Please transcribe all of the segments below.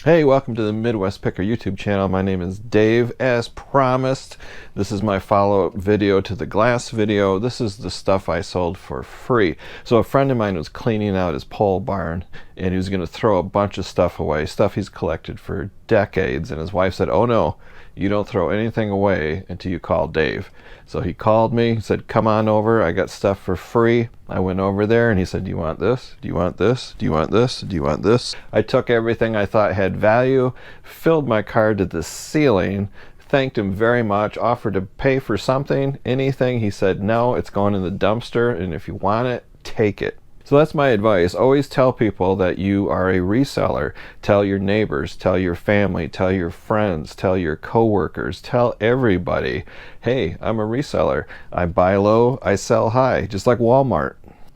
Hey, welcome to the Midwest Picker YouTube channel. My name is Dave. As promised, this is my follow-up video to the glass video. This is the stuff I sold for free. So a friend of mine was cleaning out his pole barn and he was going to throw a bunch of stuff away, stuff he's collected for decades, and his wife said, "Oh no, you don't throw anything away until you call Dave." So he called me, said, "Come on over, I got stuff for free." I went over there and he said, "Do you want this? Do you want this? Do you want this? Do you want this?" I took everything I thought had value, filled my card to the ceiling, thanked him very much, offered to pay for something, anything. He said, "No, it's going in the dumpster, and if you want it, take it." So that's my advice. Always tell people that you are a reseller. Tell your neighbors, tell your family, tell your friends, tell your coworkers, tell everybody, "Hey, I'm a reseller. I buy low, I sell high," just like Walmart.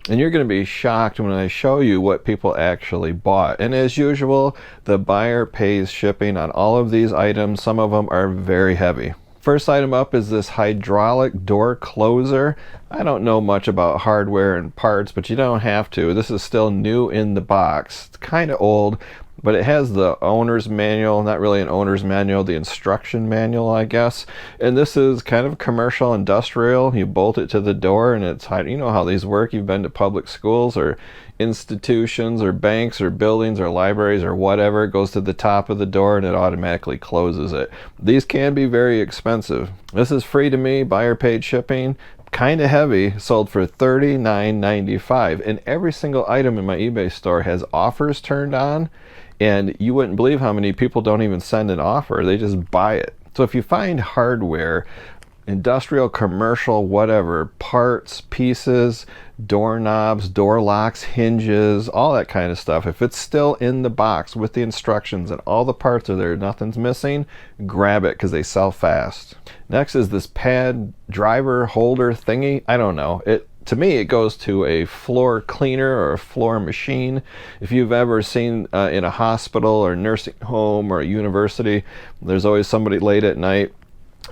And you're going to be shocked when I show you what people actually bought. And as usual, the buyer pays shipping on all of these items. Some of them are very heavy. First item up is this hydraulic door closer. I don't know much about hardware and parts, but you don't have to. This is still new in the box. It's kind of old, but it has the owner's manual, not really an owner's manual, the instruction manual, I guess. And this is kind of commercial industrial. You bolt it to the door and it's, you know how these work. You've been to public schools or institutions or banks or buildings or libraries or whatever. It goes to the top of the door and it automatically closes it. These can be very expensive. This is free to me, buyer paid shipping. Kind of heavy, sold for $39.95, and every single item in my eBay store has offers turned on, and you wouldn't believe how many people don't even send an offer. They just buy it. So if you find hardware, industrial, commercial, whatever, parts, pieces, doorknobs, door locks, hinges, all that kind of stuff, if it's still in the box with the instructions and all the parts are there, nothing's missing, grab it because they sell fast. Next is this pad driver holder thingy. I don't know. To me, it goes to a floor cleaner or a floor machine. If you've ever seen in a hospital or nursing home or a university, there's always somebody late at night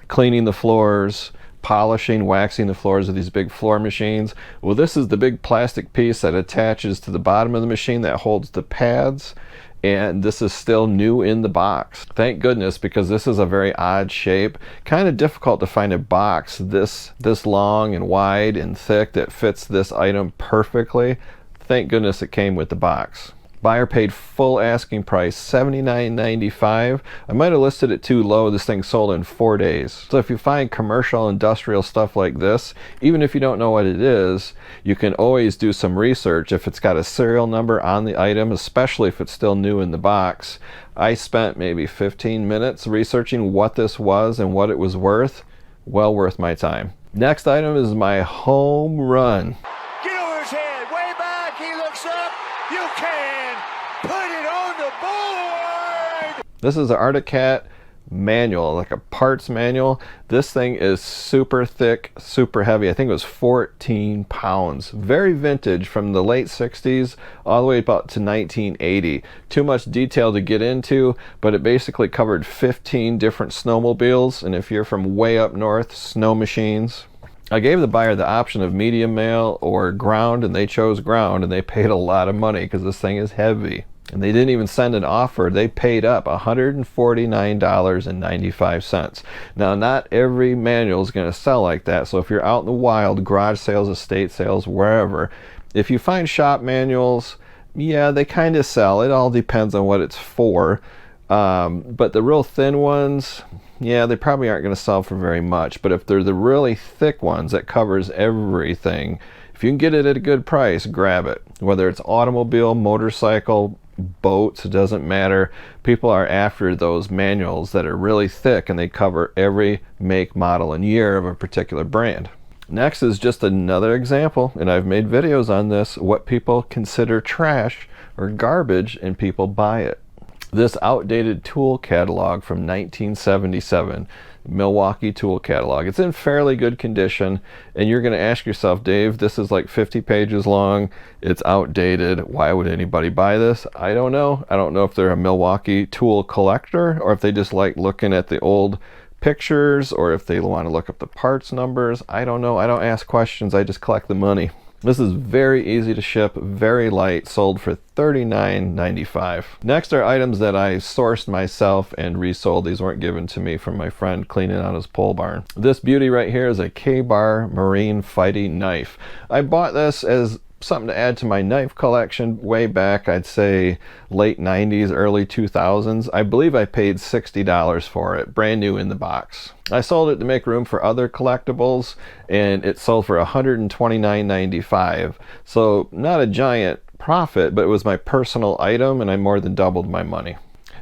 cleaning the floors, polishing, waxing the floors of these big floor machines. Well, this is the big plastic piece that attaches to the bottom of the machine that holds the pads, and this is still new in the box. Thank goodness, because this is a very odd shape. Kind of difficult to find a box this long and wide and thick that fits this item perfectly. Thank goodness it came with the box. Buyer paid full asking price, $79.95. I might have listed it too low. This thing sold in 4 days. So if you find commercial, industrial stuff like this, even if you don't know what it is, you can always do some research if it's got a serial number on the item, especially if it's still new in the box. I spent maybe 15 minutes researching what this was and what it was worth. Well worth my time. Next item is my home run. Get over his head, way back, he looks up, you can put it on the board! This is an Arctic Cat manual, like a parts manual. This thing is super thick, super heavy. I think it was 14 pounds. Very vintage, from the late 60s all the way about to 1980. Too much detail to get into, but it basically covered 15 different snowmobiles, and if you're from way up north, snow machines. I gave the buyer the option of medium mail or ground, and they chose ground, and they paid a lot of money because this thing is heavy. And they didn't even send an offer. They paid up $149.95. Now, not every manual is going to sell like that. So if you're out in the wild, garage sales, estate sales, wherever, if you find shop manuals, yeah, they kind of sell. It all depends on what it's for. But the real thin ones, yeah, they probably aren't going to sell for very much. But if they're the really thick ones that covers everything, if you can get it at a good price, grab it. Whether it's automobile, motorcycle, boats, it doesn't matter. People are after those manuals that are really thick and they cover every make, model, and year of a particular brand. Next is just another example, and I've made videos on this, what people consider trash or garbage and people buy it. This outdated tool catalog from 1977, Milwaukee tool catalog. It's in fairly good condition, and you're going to ask yourself, Dave, this is like 50 pages long, it's outdated, why would anybody buy this? I don't know. I don't know if they're a Milwaukee tool collector or if they just like looking at the old pictures or if they want to look up the parts numbers. I don't know. I don't ask questions, I just collect the money. This is very easy to ship, very light, sold for $39.95. Next are items that I sourced myself and resold. These weren't given to me from my friend cleaning out his pole barn. This beauty right here is a K-Bar Marine Fighting Knife. I bought this as something to add to my knife collection way back, I'd say late 90s, early 2000s. I believe I paid $60 for it, brand new in the box. I sold it to make room for other collectibles, and it sold for $129.95. So not a giant profit, but it was my personal item, and I more than doubled my money.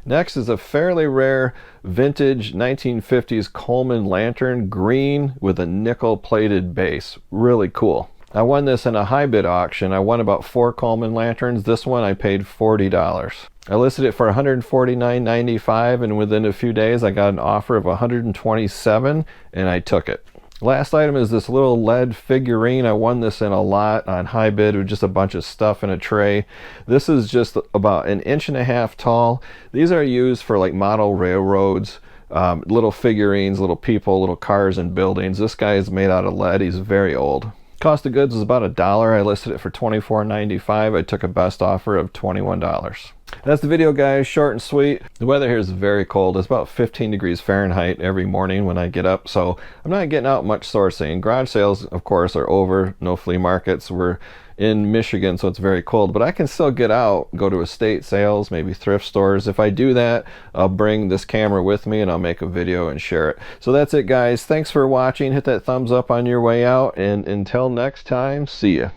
Next is a fairly rare vintage 1950s Coleman lantern, green with a nickel plated base. Really cool. I won this in a high bid auction. I won about 4 Coleman lanterns. This one I paid $40. I listed it for $149.95, and within a few days I got an offer of $127, and I took it. Last item is this little lead figurine. I won this in a lot on high bid with just a bunch of stuff in a tray. This is just about 1.5 inches tall. These are used for like model railroads, little figurines, little people, little cars and buildings. This guy is made out of lead. He's very old. Cost of goods was about $1. I listed it for $24.95. I took a best offer of $21. That's the video, guys. Short and sweet. The weather here is very cold. It's about 15 degrees Fahrenheit every morning when I get up, so I'm not getting out much sourcing. Garage sales, of course, are over. No flea markets. We're in Michigan, so it's very cold, but I can still get out, go to estate sales, maybe thrift stores. If I do that, I'll bring this camera with me and I'll make a video and share it. So that's it, guys. Thanks for watching. Hit that thumbs up on your way out, and until next time, see ya.